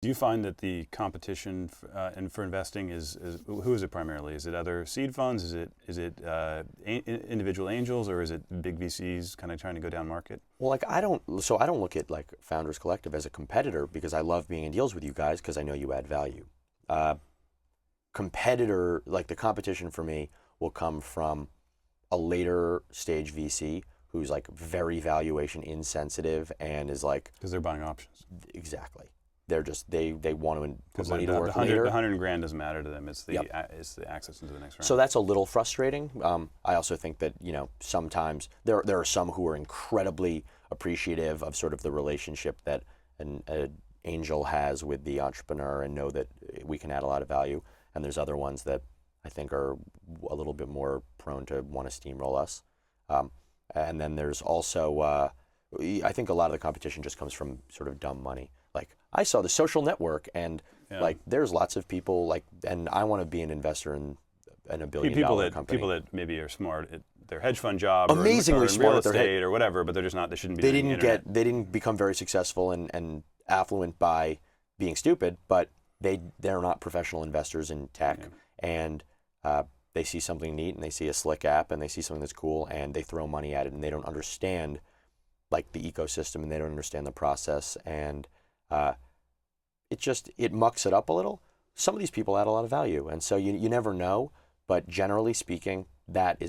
Do you find that the competition and for investing is who is it primarily? Is it other seed funds? Individual angels, or is it big VCs kind of trying to go down market? Well, like I don't look at like Founders Collective as a competitor because I love being in deals with you guys because I know you add value. Competitor, like the competition for me will come from a later stage VC who's like very valuation insensitive and is like, Because they're buying options. exactly. They're just they want to put money to The work 100, later. the 100 grand doesn't matter to them. It's the Yep. it's the access into the next round. So that's a little frustrating. I also think that sometimes there are some who are incredibly appreciative of sort of the relationship that an angel has with the entrepreneur and know that we can add a lot of value. And there's other ones that I think are a little bit more prone to want to steamroll us. And then there's also I think a lot of the competition just comes from sort of dumb money. Like I saw The Social Network, and like there's lots of people like, and I want to be an investor in a billion-dollar company. People that maybe are smart at their hedge fund job, amazingly or in smart real at their estate or whatever, but they're just not. They shouldn't be. They didn't become very successful and affluent by being stupid, but they're not professional investors in tech, and they see something neat and they see a slick app and they see something that's cool and they throw money at it and they don't understand like the ecosystem and they don't understand the process, and it mucks it up a little. Some of these people add a lot of value, and so you never know, but generally speaking, that's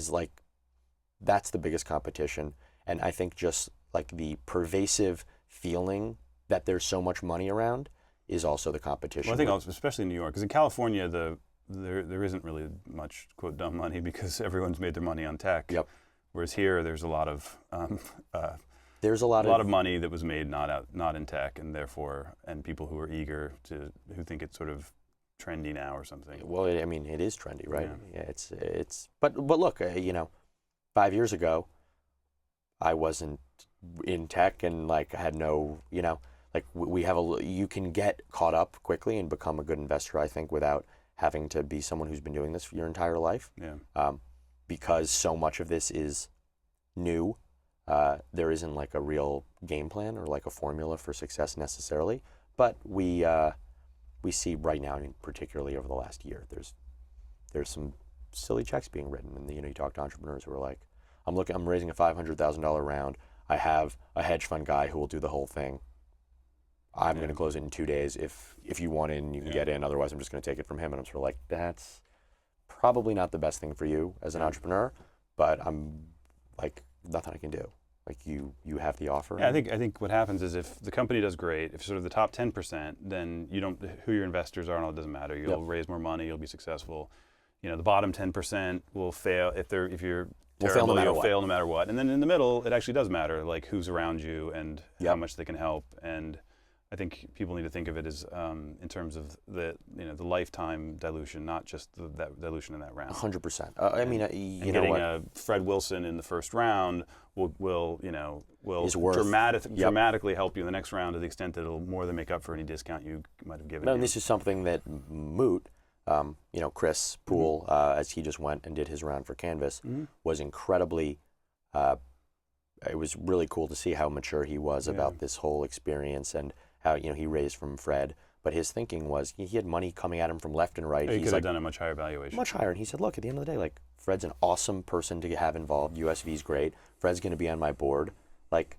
the biggest competition. And I think just like the pervasive feeling that there's so much money around is also the competition. Well, I think also, especially in New York, because in California, there isn't really much quote dumb money because everyone's made their money on tech. Yep. Whereas here, there's a lot of there's a lot of money that was made not in tech, and therefore, and people who are eager who think it's sort of trendy now or something. Well, I mean, it is trendy, right? Yeah, it's. But look, 5 years ago, I wasn't in tech and like I had no, like we have you can get caught up quickly and become a good investor, I think, without having to be someone who's been doing this for your entire life. Yeah. Because so much of this is new. There isn't like a real game plan or like a formula for success necessarily, but we see right now, and particularly over the last year, there's some silly checks being written, and you talk to entrepreneurs who are like, I'm raising a $500,000 round. I have a hedge fund guy who will do the whole thing. I'm going to close it in 2 days. If you want in, you can get in. Otherwise, I'm just going to take it from him. And I'm sort of like, that's probably not the best thing for you as an entrepreneur, but I'm like, nothing I can do. Like you have the offer. Yeah, I think what happens is if the company does great, if sort of the top 10%, then who your investors are and all, it doesn't matter. You'll raise more money, you'll be successful. The bottom 10% will fail if you're terrible, you'll fail no matter what. And then in the middle, it actually does matter, like who's around you and how much they can help. And I think people need to think of it as in terms of the lifetime dilution, not just that dilution in that round. 100%. I mean, getting a Fred Wilson in the first round will dramatically help you in the next round to the extent that it'll more than make up for any discount you might have given. No, and this is something that Moot, Chris Poole, as he just went and did his round for Canvas, was incredibly. It was really cool to see how mature he was about this whole experience and how he raised from Fred, but his thinking was he had money coming at him from left and right. He could have done a much higher valuation. Much higher, and he said, "Look, at the end of the day, like Fred's an awesome person to have involved. USV's great. Fred's going to be on my board. Like,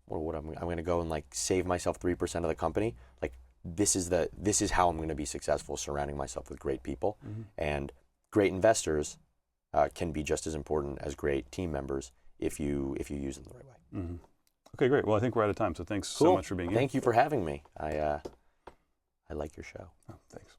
what I'm going to go and like save myself 3% of the company. Like, this is how I'm going to be successful, surrounding myself with great people, and great investors can be just as important as great team members if you use them the right way." Mm-hmm. Okay, great. Well, I think we're out of time, so thanks so much for being here. Thank you for having me. I like your show. Oh, thanks.